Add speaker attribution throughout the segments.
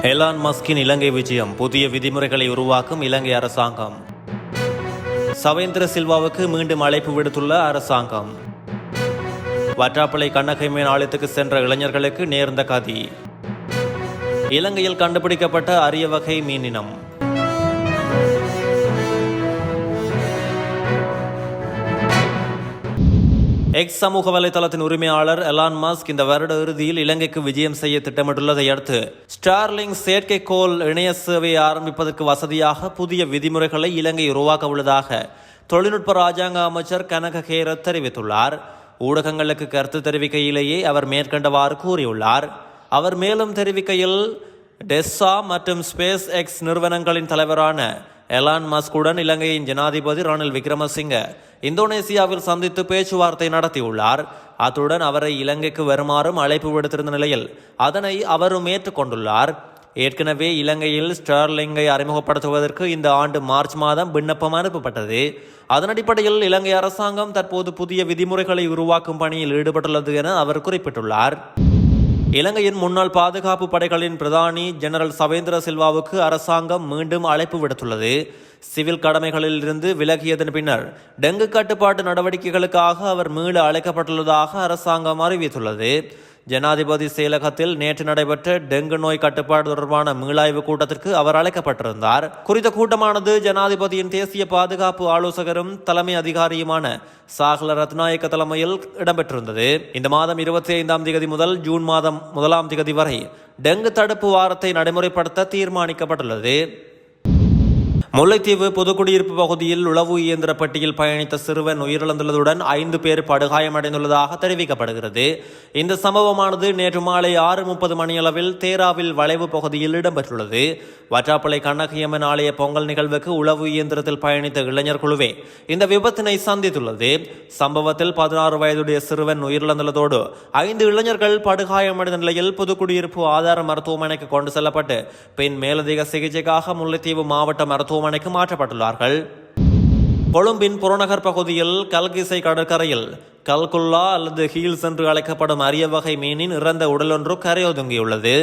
Speaker 1: Elon மஸ்கின் இலங்கை விஜயம், புதிய விதிமுறைகளை உருவாக்கும் இலங்கை அரசாங்கம். சவேந்திர சில்வாவுக்கு மீண்டும் அழைப்பு விடுத்துள்ள அரசாங்கம். வற்றாப்பளை கண்ணகை மீன் ஆலயத்துக்கு சென்ற இளைஞர்களுக்கு நேர்ந்த கதி. இலங்கையில் கண்டுபிடிக்கப்பட்ட அரிய வகை மீனினம். எக்ஸ் சமூக வலைதளத்தின் உரிமையாளர் எலான் மஸ்க் இந்த வருட இறுதியில் இலங்கைக்கு விஜயம் செய்ய திட்டமிட்டுள்ளதை அடுத்து ஸ்டார்லிங் செயற்கைக்கோள் இணைய சேவையை ஆரம்பிப்பதற்கு வசதியாக புதிய விதிமுறைகளை இலங்கை உருவாக்க உள்ளதாக தொழில்நுட்ப ராஜாங்க அமைச்சர் கனக ஹேரத் தெரிவித்துள்ளார். ஊடகங்களுக்கு கருத்து தெரிவிக்கையிலேயே அவர் மேற்கண்டவாறு கூறியுள்ளார். அவர் மேலும் தெரிவிக்கையில், டெஸ்ஸா மற்றும் ஸ்பேஸ் எக்ஸ் நிறுவனங்களின் தலைவரான எலான் மஸ்குடன் இலங்கையின் ஜனாதிபதி ரணில் விக்ரமசிங்க இந்தோனேசியாவில் சந்தித்து பேச்சுவார்த்தை நடத்தியுள்ளார். அத்துடன் அவரை இலங்கைக்கு வருமாறும் அழைப்பு விடுத்திருந்த நிலையில் அதனை அவரும் ஏற்றுக்கொண்டுள்ளார். ஏற்கனவே இலங்கையில் ஸ்டார்லிங்கை அறிமுகப்படுத்துவதற்கு இந்த ஆண்டு மார்ச் மாதம் விண்ணப்பம் அனுப்பப்பட்டது. அதன் அடிப்படையில் இலங்கை அரசாங்கம் தற்போது புதிய விதிமுறைகளை உருவாக்கும் பணியில் ஈடுபட்டுள்ளது என அவர் குறிப்பிட்டுள்ளார். இலங்கையின் முன்னாள் பாதுகாப்பு படைகளின் பிரதானி ஜெனரல் சவேந்திர சில்வாவுக்கு அரசாங்கம் மீண்டும் அழைப்பு விடுத்துள்ளது. சிவில் கடமைகளில் இருந்து விலகியதன் பின்னர் டெங்கு கட்டுப்பாட்டு நடவடிக்கைகளுக்காக அவர் மீள அழைக்கப்பட்டுள்ளதாக அரசாங்கம் அறிவித்துள்ளது. ஜனாதிபதி செயலகத்தில் நேற்று நடைபெற்ற டெங்கு நோய் கட்டுப்பாடு தொடர்பான மீளாய்வு கூட்டத்திற்கு அவர் அழைக்கப்பட்டிருந்தார். குறித்த கூட்டமானது ஜனாதிபதியின் தேசிய பாதுகாப்பு ஆலோசகரும் தலைமை அதிகாரியுமான சாகல ரத்நாயக்க தலைமையில் இடம்பெற்றிருந்தது. இந்த மாதம் 25ஆம் தேதி முதல் ஜூன் மாதம் 1ஆம் தேதி வரை டெங்கு தடுப்பு வாரத்தை நடைமுறைப்படுத்த தீர்மானிக்கப்பட்டுள்ளது. முல்லைத்தீவு பொதுக்குடியிருப்பு பகுதியில் உளவு இயந்திர பெட்டியில் பயணித்த சிறுவன் உயிரிழந்துள்ளதுடன் 5 பேர் படுகாயமடைந்துள்ளதாக தெரிவிக்கப்படுகிறது. இந்த சம்பவமானது நேற்று மாலை 6:30 மணியளவில் தேராவில் வளைவு பகுதியில் இடம்பெற்றுள்ளது. வற்றாப்பளை கண்ணகியம்மன் ஆலய பொங்கல் நிகழ்வுக்கு உளவு இயந்திரத்தில் பயணித்த இளைஞர் குழுவே இந்த விபத்தினை சந்தித்துள்ளது. சம்பவத்தில் 16 வயதுடைய சிறுவன் உயிரிழந்துள்ளதோடு 5 இளைஞர்கள் படுகாயமடைந்த நிலையில் புதுக்குடியிருப்பு ஆதார மருத்துவமனைக்கு கொண்டு செல்லப்பட்டு பின் மேலதிக சிகிச்சைக்காக முல்லைத்தீவு மாவட்ட மருத்துவமனைக்கு மாற்றப்பட்டுள்ளார்கள். கொழும்பின் புறநகர் பகுதியில் கல்கிசை கடற்கரையில் கல்குல்லா அல்லது ஹீல்ஸ் என்று அழைக்கப்படும் அரிய வகை மீனின் இறந்த உடலொன்று கரையொதுங்கியுள்ளது.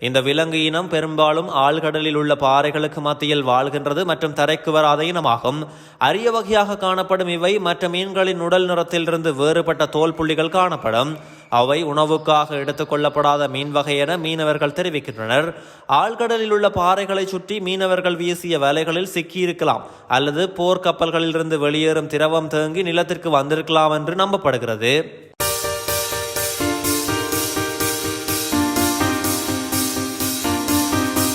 Speaker 1: இந்த விலங்கு இனம் பெரும்பாலும் ஆழ்கடலில் உள்ள பாறைகளுக்கு மத்தியில் வாழ்கின்றது மற்றும் தரைக்கு வராத இனமாகும். அரிய வகையாக காணப்படும் இவை மற்ற மீன்களின் உடல் நிறத்திலிருந்து வேறுபட்ட தோல் புள்ளிகள் காணப்படும். அவை உணவுக்காக எடுத்துக் கொள்ளப்படாத மீன் வகை என மீனவர்கள் தெரிவிக்கின்றனர். ஆழ்கடலில் உள்ள பாறைகளை சுற்றி மீனவர்கள் வீசிய வலைகளில் சிக்கியிருக்கலாம் அல்லது போர்க்கப்பல்களிலிருந்து வெளியேறும் திரவம் தேங்கி நிலத்திற்கு வந்திருக்கலாம் என்று நம்பப்படுகிறது.